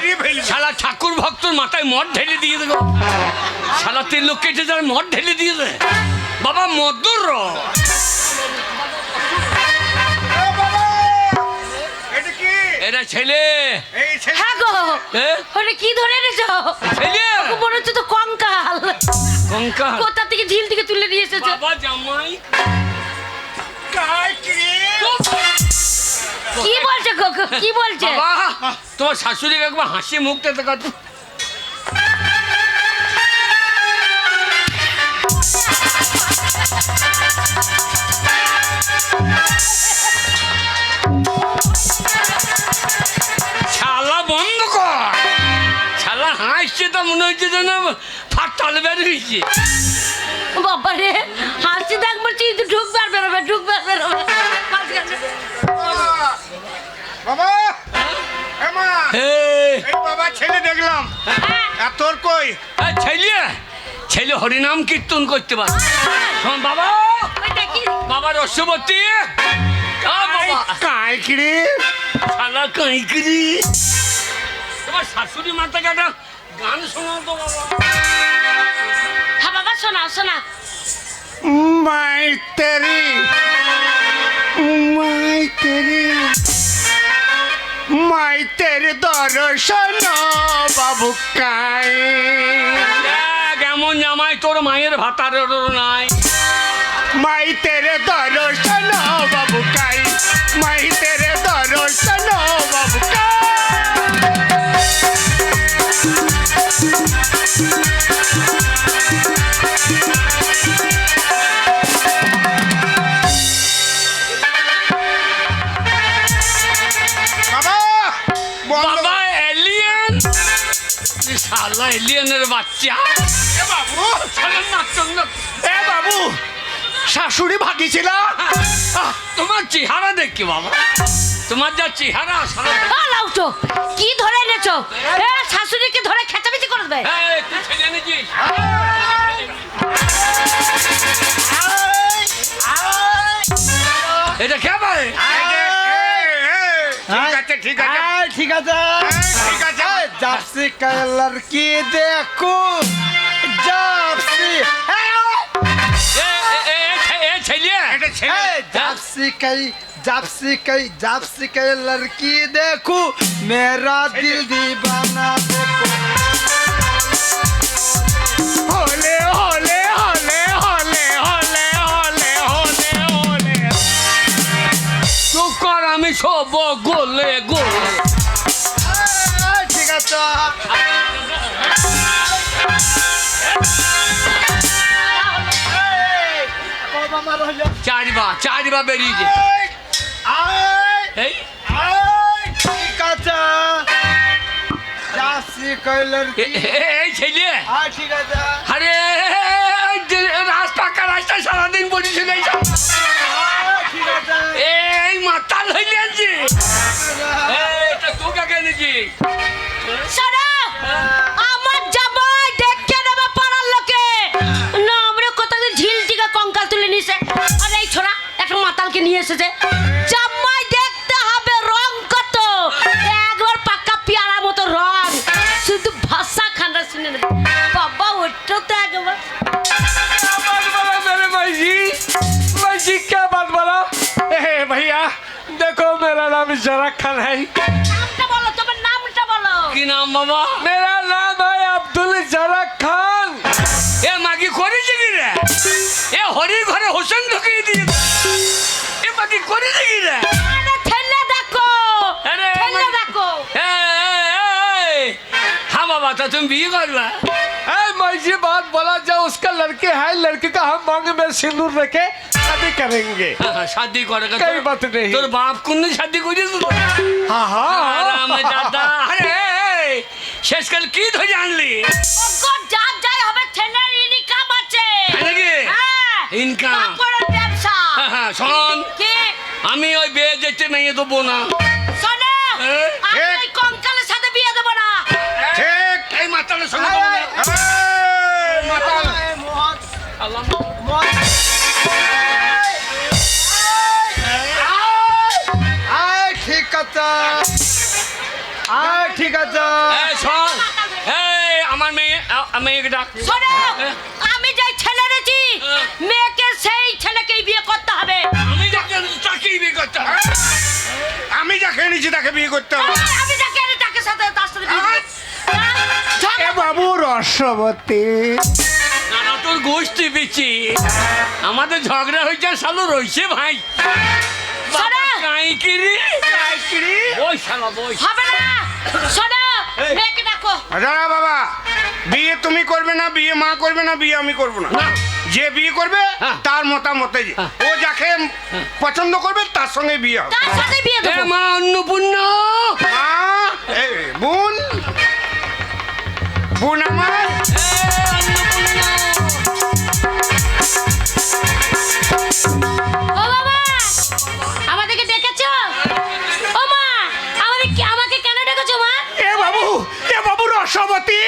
শালা ঠাকুর ভক্তর মাথায় মদ ঢেলে দিয়ে দেবো শালা তিন লোক কেটে যার মদ ঢেলে দিয়ে দে বাবা মদুর এটা কি এরা ছেলে এই ছেলে হ্যাঁ গো এ? ওরে কি ধরে এনেছো ছেলে মনে হচ্ছে তো কঙ্কাল কঙ্কা কোথা থেকে ঝিল থেকে তুলে নিয়ে এসেছে বাবা জামাই কাই কি কি বলছে গো কি বলছে বাবা তোমার শাশুড়িকে একবার হাসি মুখতে দেখা তো শালা বন্ধ কর শালা হাসছে তো মনে হচ্ছে যেন ফাটাল বের হয়েছে বাবা রে হাসি দেখ বলছি ঢুকবার বেরোবে মাঝখানে। বাবা এমা এই এই বাবা ছেলে দেখলাম আর তোর কই ছেলে ছেলে হরিনাম কীর্তন করতে পারে শোন বাবা ওই দেখি বাবা রসবতী বাবা কাই কি রে শালা কাইকরি তোমার শাশুড়ি মাতাকে একটা গান শোনাও তো বাবা হ্যাঁ বাবা শোনা শোনা মাই তেরি মাই তেরি দর্শন বাবু কাই দেখ এমন জামাই তোর মায়ের ভাতারেরও নাই মাই তেরে দর্শন বাবু কাই মাই তেরে দর্শন বাবু কাই বাবা বন্ধ বাবা এলিয়েন শালা এলিয়েনের বাচ্চা এ বাবু শালা নাচন না এ বাবু শাশুড়ি ভাগিছিল তোমার চেহারা দেখি বাবা তোমার যা চেহারা শালা লাউটো কি ধরে এনেছো এ শাশুড়িকে ধরে খেচাবেচি করে দেবে এই, তুই ছেলে এনেছিস এটা কে পারে ঠিক আছে ঠিক আছে ঠিক আছে ঠিক আছে जापसी का लड़की देखो जापसी ছেলে এটা ছেলে जापसी का लड़की देखो मेरा दिल दीवाना देखो হলে হলে হলে হলে হলে হলে হলে হলে চুপ কর আমি সব গোলে গোলে ठीक है চারবার বেরিয়েছে এই ठीक है जापसी का लड़की এই ছেলে ठीक है আরে রাস্তা রাস্তা সারাদিন বলিছিল ठीक है এই মাতাল হইলে আনছি এইটা তোকে কেনেছি শোনো আমার জামাই দেখে নেবে পাড়ার লোকে না আমরা কোথাও ঝিল থেকে কঙ্কাল তুলে নিছে আর এই ছোড়া একটা মাতালকে নিয়ে এসেছে জামাই দেখতে হবে রং কত একবার পাকা পেয়ারা মতো রং শুধু ভাষা খান্ডা শুনে নেবে বাবা ওটা देखो मेरा नाम जरा खान है। নামটা বলো, তোমার নামটা বলো। কি নাম বাবা? मेरा नाम है अब्दुल जरा खान। এ মাগি করেছে কি রে? এ হরি ঘরে হোসেন ঢুকিয়ে দিয়ে এ মাগি করেছে কি রে? আরে ঠেলে দেখো, আরে ঠেলে দেখো। हाँ बाबा तो तुम भी करवा मैं ये बात बोला जाओ उसका लड़के है, लड़के का हम मांग में सिंदूर रखे शादी करेंगे। शादी करेगा कोई बात नहीं। তোর বাপ কোন শাদি করিস हाँ हाँ আরাম দাদা আরে শেষকাল কি ধরে আনলি ওগো যা যাই হবে, ছেলের ইনকাম আছে। নাকি হ্যাঁ, ইনকাম কাপড়ের ব্যবসা। শোন কি? আমি ওই বিয়ে যেতে মেয়ে দেবো না শোনো, হ্যাঁ? আমি ওই কঙ্কালের সাথে বিয়ে দেবো না। ঠিক এই মাতালের সঙ্গে দেবো না। মাতাল আল্লাহ ঠিক আছে ঠিক আছে এই শোন এই আমার মেয়েকে ডাক শোনো, হ্যাঁ? আমি যাই ছেলে এনেছি, হ্যাঁ। মেয়েকে সেই ছেলেকেই বিয়ে করতে হবে। আমি যাকে তাকেই বিয়ে করতে হবে আমি যাকে এনেছি তাকে বিয়ে করতে হবে আমি যাকে এনে তাকে সাথে তার সাথে বিয়ে করবো। এ বাবু রসবতী না না তোর গোষ্ঠী বিচি আমাদের ঝগড়া হয়েছে শালো রইছে ভাই শোনো, কাইকিরি ওই শালা বই হবে না। শোনো, মেয়েকে ডাকো। দাঁড়া বাবা, বিয়ে তুমি করবে না, বিয়ে মা করবে না, বিয়ে আমি করবো না। না। যে বিয়ে করবে হ্যাঁ। তার মতামতে হ্যাঁ। ও যাকে পছন্দ করবে তার সঙ্গে বিয়ে হবে। তার সাথে বিয়ে এ দেবো। মা অন্নপূর্ণা মা এই বোন বোন আমার এ অন্নপূর্ণা ও বাবা, আমাদেরকে ডেকেছো? ও মা, আমাকে কেন ডেকেছো মা? এ বাবু রসবতী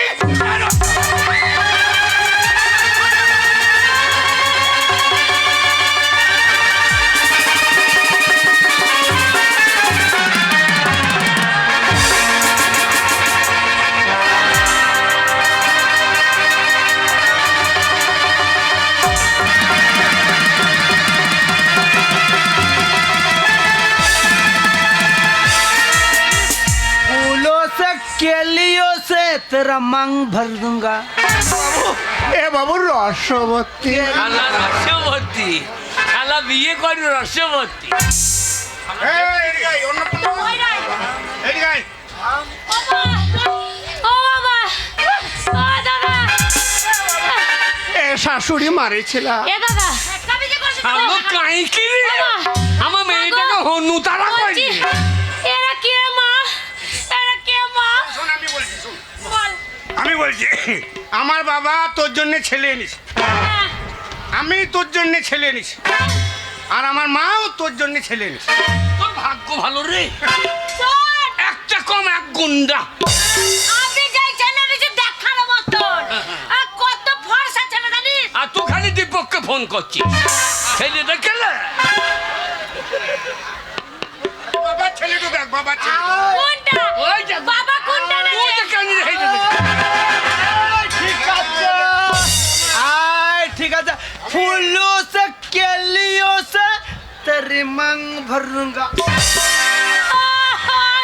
फूलों से केलियों से तेरा मांग भर दूंगा এ বাবু রসবতী শালা রসবতী শালা বিয়ে করি রসবতী এদিকে আয়, অন্নপূর্ণা, ওই নাই। এদিকে আয়। ও মা, ও বাবা, ও দাদা, এ শাশুড়ি মারেছিলা এ দাদা, কবে যে করছিস? শালো কাইকিরি আমার মেয়েটাকে হনু তারা বলছি, করি এরা কে মা? এরা কে মা? শোন, আমি বলছি, শোন। বল। আমি বলছি আমার বাবা তোর জন্য ছেলে এনেছে, হ্যাঁ, আমি তোর জন্য ছেলে এনেছি, আর আমার মাও তোর জন্য ছেলে এনেছে। তোর ভাগ্য ভালো রে শোন, একটা কম এক গুন্ডা আমি যাই ছেলে নিচে দেখার মতন। আর কত ফর্সা ছেলে জানিস? আর তুই খালি দীপককে ফোন করছিস ছেলেটা কেলে বাবা ছেলেটা দেখ, বাবা ছেলে। কোনটা? ওই যে বাবা কোনটা ওই নাকি? যে কানি রে ঠিক আছে ঠিক আছে फूलों से केलियों से तेरी मांग भर दूंगा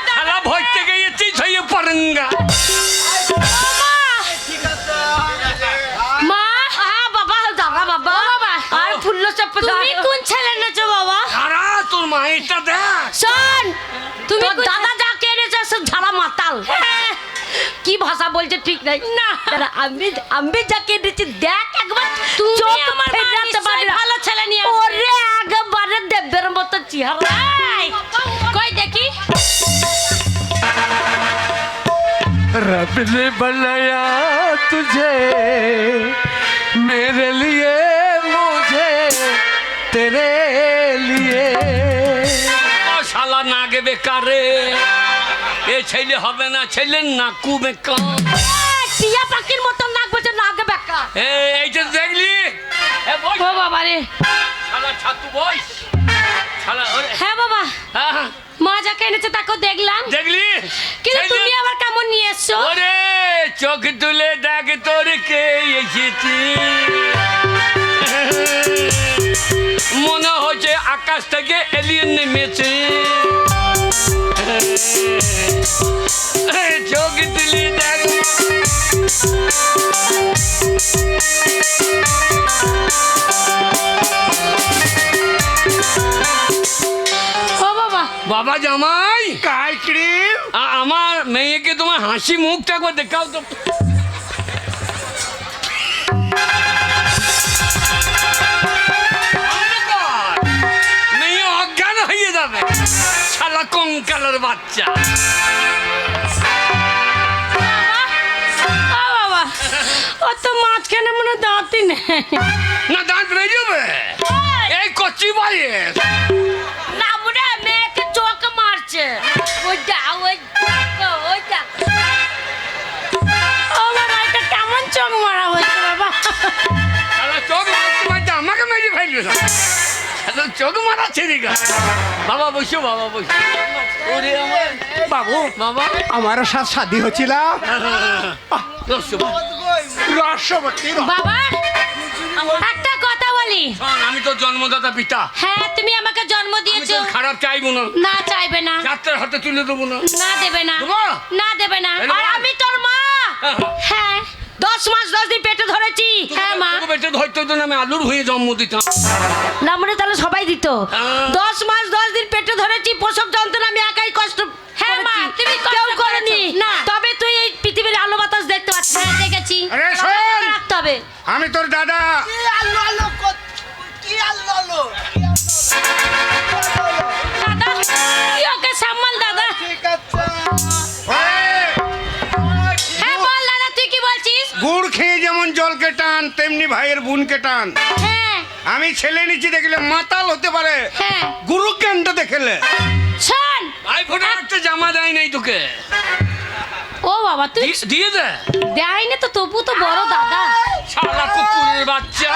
শালা ভরতে গিয়েছিস হয়ে পারেঙ্গা ঠিক আছে মা, হ্যাঁ বাবা, দাদা বাবা, আর ফুল্লো চাপ্পা। তুমি কোন ছেলে এনেছো বাবা? সারা তোর মায়েরটা দেখ শোন, তুমি দাদা যাকে এনেছো সে ঝাড়া মাতাল। কি ভাষা বলছে ঠিক নাই না। আমি যাকে এনেছি দেখ একবার, তুমি আমার ভালো ছেলে নিয়ে ওরে একবারে দেবের মতো চেহারা। কই দেখি। रब ने बनाया तुझे मेरे लिए, मुझे तेरे लिए। ও শালা না গে বেকারে এ ছেলে হবে না ছেলে নাকু বেকার টিয়া পাখির মতো নাক বসে নাক বেকা। এইটা দেখলি এ বই ও বাবা রে। শালা ছাতু বই শালা ওরে হ্যাঁ বাবা, হ্যাঁ মা যাকে এনেছে তাকেও দেখলাম, দেখলি কিন্তু ছেলে- তুমি আবার কেমন নিয়ে এসছো? ওরে চোখ তুলে দেখ তোর কে এসেছে মনে হচ্ছে আকাশ থেকে এলিয়েন নেমেছে ও বাবা, বাবা জামাই কাইকড়ি আমার মেয়েকে তোমার হাসি মুখটা একবার দেখাও তো। মেয়ে অজ্ঞান হয়ে যাবে, শালা কঙ্কালের বাচ্চা। ও বাবা, ও তো মাঝখানে মনে হয় দাঁতই নেই। না দাঁত বেরিয়ে এই কচি বয়স। না মনে হয় মেয়েকে চোখ মারছে। ওইটা ওইটা। ও বাবা, এটা কেমন চোখ মারা হচ্ছে বাবা? শালা চোখ মারতে মারতে আমাকে মেরে ফেলবে না। শালা চোখ মারাচ্ছে দিকে। বাবা বসো, বাবা বসো। ওরে আমার বাবু বাবা, আমার সাথে শাদি হচ্ছিল বসো। রসবতী বাবা, একটা কথা বলি। শোন, আমি তো জন্মদাতা পিতা, হ্যাঁ, তুমি আমাকে জন্ম আমি দিয়েছো। তোর খারাপ চাইবো না, না চাইবে না, যাত্রার হাতে তুলে দেবো না। না দেবে না, দেবো? না দেবে না। তাহলে আর বল। আমি তোর মা। হ্যাঁ। হ্যাঁ, 10 মাস 10 দিন পেটে ধরেছি। হ্যাঁ মা। তোকে বেঁচে ধরতে হতো না, আমি আলুর হয়ে জন্ম দিতাম। না মনে তাহলে সবাই দিত। হ্যাঁ। 10 মাস 10 দিন পেটে ধরেছি, প্রসব যন্ত্রণা আমি একাই কষ্ট। হ্যাঁ মা, তুমি কেউ করেনি। না। তবে তুই এই পৃথিবীর আলো বাতাস দেখতে পাচ্ছিস। হ্যাঁ, দেখেছি। আরে তবে শোন, আমাকে রাখতে হবে। আমি তোর দাদা। দাদা, তুই ওকে সামাল দাদা। ওরে, হ্যাঁ বল দাদা, তুই কি বলছিস? গুড় খেয়ে যেমন জলকে টান তেমনি ভাইয়ের বোনকে টান। হ্যাঁ আমি ছেলে নিচে দেখলে মাতাল হতে পারে, হ্যাঁ, গুরু জ্ঞানটা দেখলে। শোন। ভাই ফোটা একটা জামা দেয় নাই তোকে, ও বাবা, তুই দিয়ে দে। দেয়নি তো, তবু তো বড় দাদা। শালা কুকুরের বাচ্চা।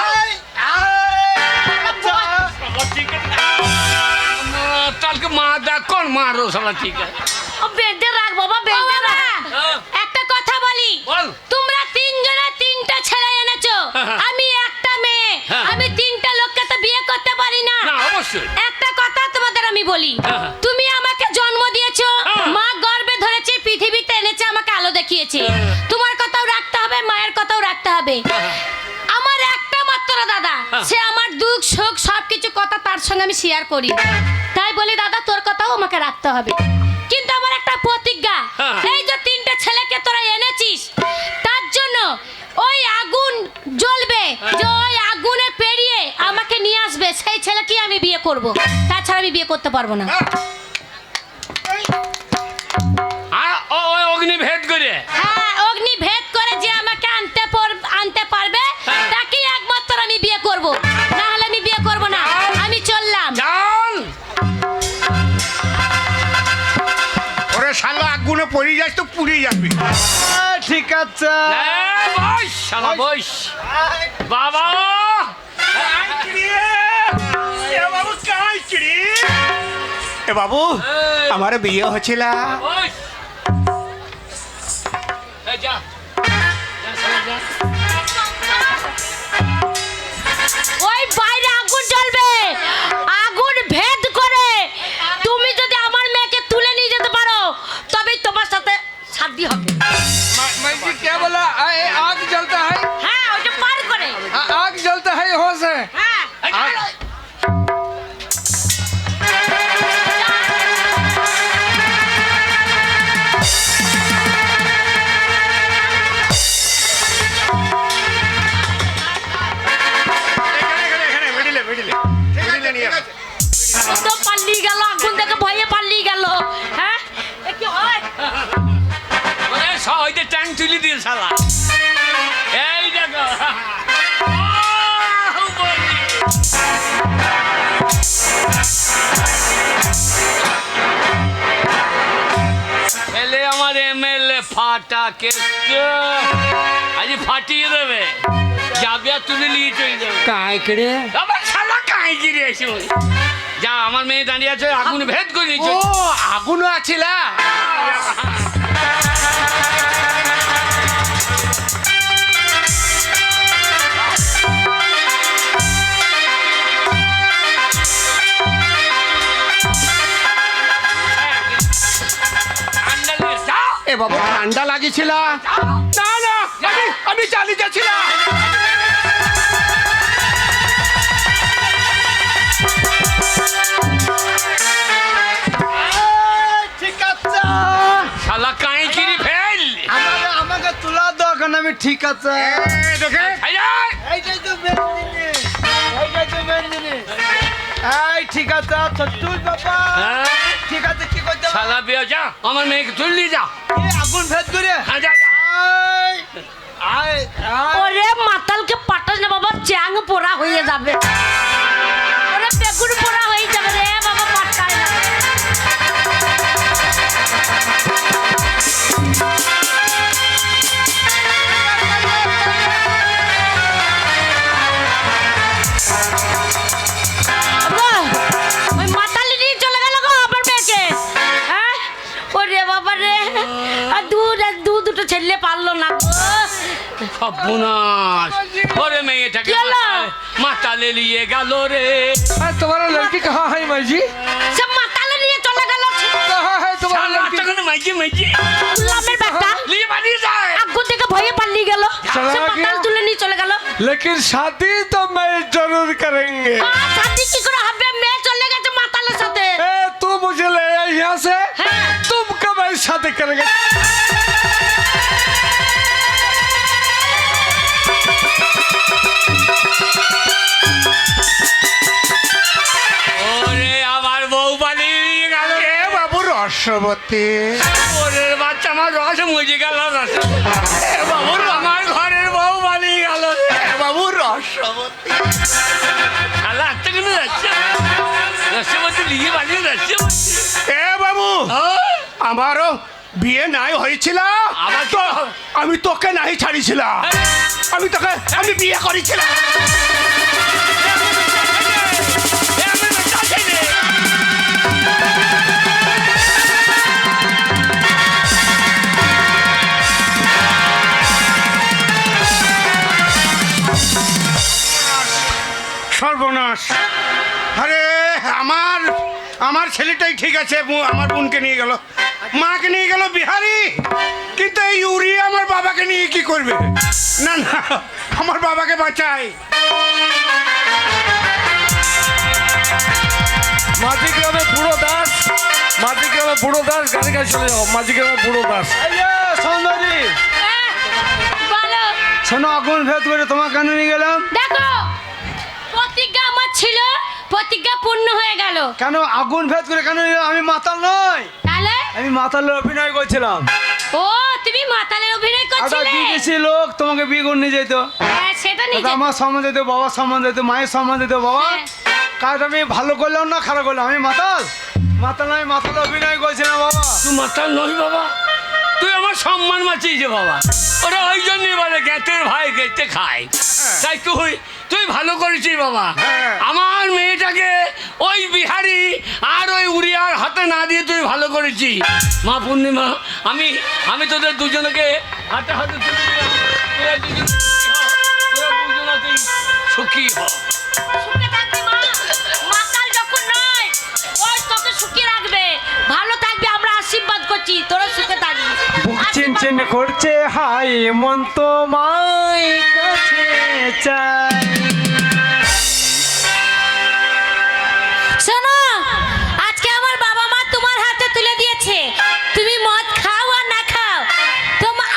তালকে মা দেখ কোন মারো শালা, ঠিক আছে। ও বেঁধে রাখ বাবা, বেঁধে রাখ। হ্যাঁ, একটা কথা বলি, বল। তোমরা তিনজনে তিনটা ছেলে এনেছো, হ্যাঁ। আমি একটা মেয়ে। হ্যাঁ। আমি তিনটা লোককে তো বিয়ে করতে পারি না। না অবশ্যই। একটা কথা তোমাদের আমি বলি, হ্যাঁ। তুমি আমাকে জন্ম দিয়েছো, হ্যাঁ। মা গর্ভে ধরেছে, পৃথিবীতে এনেছে, আমাকে আলো দেখিয়েছে। হ্যাঁ। তোমার কথাও রাখতে হবে, মায়ের কথাও রাখতে হবে। আমার একটা মাত্র দাদা, হ্যাঁ। সে আমার দুঃখ সুখ সবকিছু কথা তার সঙ্গে আমি শেয়ার করি। তাই বলি দাদা, তোর কথাও আমাকে রাখতে হবে। কিন্তু আমার একটা প্রতিজ্ঞা, হ্যাঁ। এই যে তিনটে ছেলেকে তোরা এনেছিস, তার জন্য ওই আগুন জ্বলবে, যে ওই আগুনে পেরিয়ে আমাকে নিয়ে আসবে, সেই ছেলেকে আমি বিয়ে করব। তাছাড়া আমি বিয়ে করতে পারবো না। আর ওই অগ্নি ভেদ করে হ্যাঁ, অগ্নি ভেদ করে যে আমাকে আনতে পারবে, হ্যাঁ। তাকেই একমাত্র আমি বিয়ে করব। না হলে আমি বিয়ে করব না। আমি চললাম। জান। ওরে শালা আগুনে পড়ে যাস তো পুড়ে যাবি। ঠিক আছে। বস শালা বস। বাবা এ বাবু, আমার বিয়ে হচ্ছিল। বস। এই যা, যা শালা যা। ওই বাইরে আগুন জ্বলবে, আগুন ভেদ করে তুমি যদি আমার মেয়েকে তুলে নিয়ে যেতে পারো, তবেই তোমার সাথে শাদি হবে। मैं जी क्या बोला? आग जलता है, হ্যাঁ, ওইটা পার করে। आग जलता है हो से। হ্যাঁ, এখানে বেরিলে বেরিলে নিয়ে আস। তো পালিয়ে গেল, আগুন দেখে ভয়ে পালিয়ে গেল। হ্যাঁ, এ কি হয়? ওরে সবাইতে ট্যাং তুলি দিয়ে শালা। এই দেখো। বাহুবলী। এলে আমার এমএলএ ফাটা কেস আজ ফাটিয়ে দেবে, যাবে আর তুলে নিয়ে চলে যাবে। काकड़े আবার শালা কাই গিরে এসে যা, আমার মেয়ে দাঁড়িয়ে আছে, আগুন ভেদ করে নিয়েছে। আগুনও আছিলা। আন্ডালে যা। এ বাবু ঠান্ডা লাগিছিল না না আমি চালিয়ে যাচ্ছিলাম ঠিক আছে শালা কাই কিরি ফেল আমাকে তোলার দরকার না, আমি ঠিক আছে। দেখে এইটাই তো মেন জিনিস, এইটাই তো মেন জিনিস। এই ঠিক আছে ছোট্টু বাবা, ঠিক আছে কি করতে হবে? শালা বিয়ে যা আমার মেয়েকে তুললি যা এই আগুন ভেদ করে হ্যাঁ, যা, যা। আয়, আয়, আয়। ওরে মাতালকে পাঠাস না বাবা, চ্যাং পোড়া হয়ে যাবে। ওরে বেগুন পোড়া হয়ে যাবে রে বাবা, পাঠায় না। বাবা, ওই মাতালি নিয়ে চলে গেল গো আমার মেয়েকে। হ্যাঁ? ওরে বাবা রে, আর দুটো ছেলে পারলো না গো। সর্বনাশ ওরে মেয়েটাকে কি হলো? মাতালে নিয়ে গেল রে तुम्हारा लड़की कहाँ है माई जी? সে মাতালে নিয়ে চলে গেল। कहाँ है तुम्हारा लड़की? মাইজি মাইজি গুলামের বেটা নিয়ে বানিয়ে যায় আগুন থেকে ভয়ে পালিয়ে গেল। চলা সে গিয়া? মাতাল তুলে নিয়ে চলে গেল। लेकिन शादी तो मैं जरूर करेंगे। শাদি কি করে হবে? মেয়ে চলে গেছে মাতালের সাথে। ए, तू मुझे ले आ यहाँ से, হ্যাঁ। तुम कब शादी करेंगे? ওরে আমার বউ পালিয়ে নিয়ে গেল রে বাবু রসবতী ওরে বাচ্চা আমার রস মজে গেল রস বাবু আমার ঘরের বউ পালিয়ে গেল রে বাবু রসবতী শালা আত্মা কেন যাচ্ছে রসবতী নিয়ে পালিয়ে যাচ্ছে এ বাবু আমারও বিয়ে নাই হয়েছিল আমার তো আমি তোকে নাই ছাড়িছিলাম আমি বিয়ে করেছিলাম সর্বনাশ আরে আমার ছেলেটাই ঠিক আছে আমার বোনকে নিয়ে গেল মাকে নিয়ে গেল বিহারি কিন্তু এই ইউরিয়া আমার বাবাকে নিয়ে কি করবে না না আমার বাবাকে বাঁচাই माझी ग्रामे बुढ़ो दास, माझी ग्रामे बुढ़ो दास, गाड़ी का चले जाओ, माझी ग्रामे बुढ़ो दास। এই যে সৌন্দর্যী, বলো শোনো আগুন ভেদ করে তোমার কেন নিয়ে গেলাম? দেখো প্রতিজ্ঞা আমার ছিল, প্রতিজ্ঞা পূর্ণ হয়ে গেল। কেন আগুন ভেদ করে কেন নিয়ে গেলাম? আমি মাতাল নই, তাহলে আমি মাতালের অভিনয় করছিলাম। ও তুমি মাতালের অভিনয় একটা করছিলে? বিদেশি লোক তোমাকে বিয়ে করে নিয়ে যেত, হ্যাঁ সেটা নিজে আমার সম্মান দিত, বাবার সম্মান দিত, মায়ের সম্মান দিত। বাবা হ্যাঁ। কাজ আমি ভালো করলাম না খারাপ করলাম? আমি মাতাল আমি মাতাল অভিনয় করছিলাম বাবা। তুই মাতাল নই বাবা, তুই আমার সম্মান বাঁচিয়েছে বাবা। ওরা ওই জন্যই বলে গেতের ভাই গেতে খায়, তাই তুই ভালো করেছিস বাবা। আমার মেয়েটাকে ওই বিহারি আর ওই উড়িয়ার হাতে না দিয়ে তুই ভালো করেছিস। মা পূর্ণিমা, আমি তোদের দুজনকে হাতে হাতে তুলে দিলাম। তোরা দুজন দুজনাতেই সুখী হ। সুখে থাকবি মা। মাতাল যখন নয়, ওই তোকে সুখে রাখবে, ভালো থাকবি, আমরা আশীর্বাদ করছি, তোরা সুখে থাকবি। বুক চিনচিন করছে হাই মন তো মাই কাছে চাই। শোনো, আজকে আমার বাবা মা তোমার হাতে তুলে দিয়েছে, তুমি মদ খাও আর না খাও,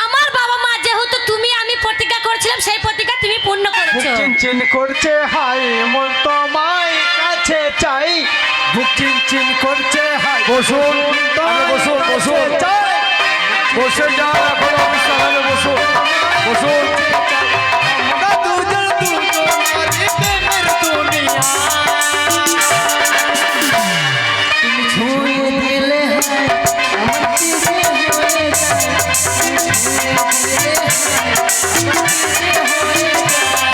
আমার বাবা মা যেহেতু আমি প্রতিজ্ঞা করেছিলাম সেই প্রতিজ্ঞা তুমি পূর্ণ বুক করেছো। চিনচিন করছে হাই মন তো মাই কাছে চাই। বুক চিনচিন করছে হাই বসুন, আরে বসুন, বসুন। চাই। বসে যাও, এখন অনুষ্ঠান হবে, বসুন, বসুন। আমরা দুজন দুজনারই প্রেমের দুনিয়া। তুমি ছুঁয়ে দিলে হায় আমার চিরে হয়ে যায়। তুমি ছুঁয়ে দিলে হায় আমার চিরে হয়ে যায়।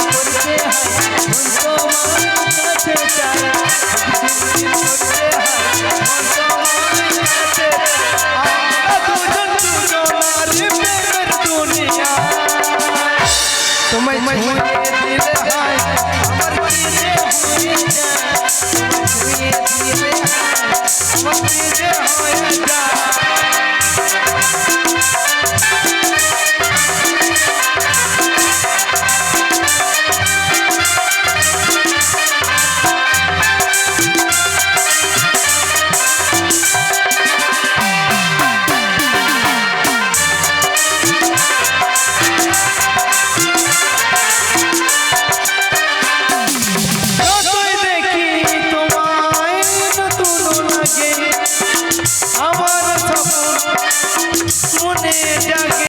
করছে হায় মন তোমার কাছে চায়। করছে হায় মন তোমার কাছে চায়। আমরা দুজন দুজনারই প্রেমের দুনিয়া। তোমায় ছুঁয়ে দিলে হায় আমার চিরে হয়ে যায়। তোমায় ছুঁয়ে দিলে হায় আমার নিজে হয়ে যায়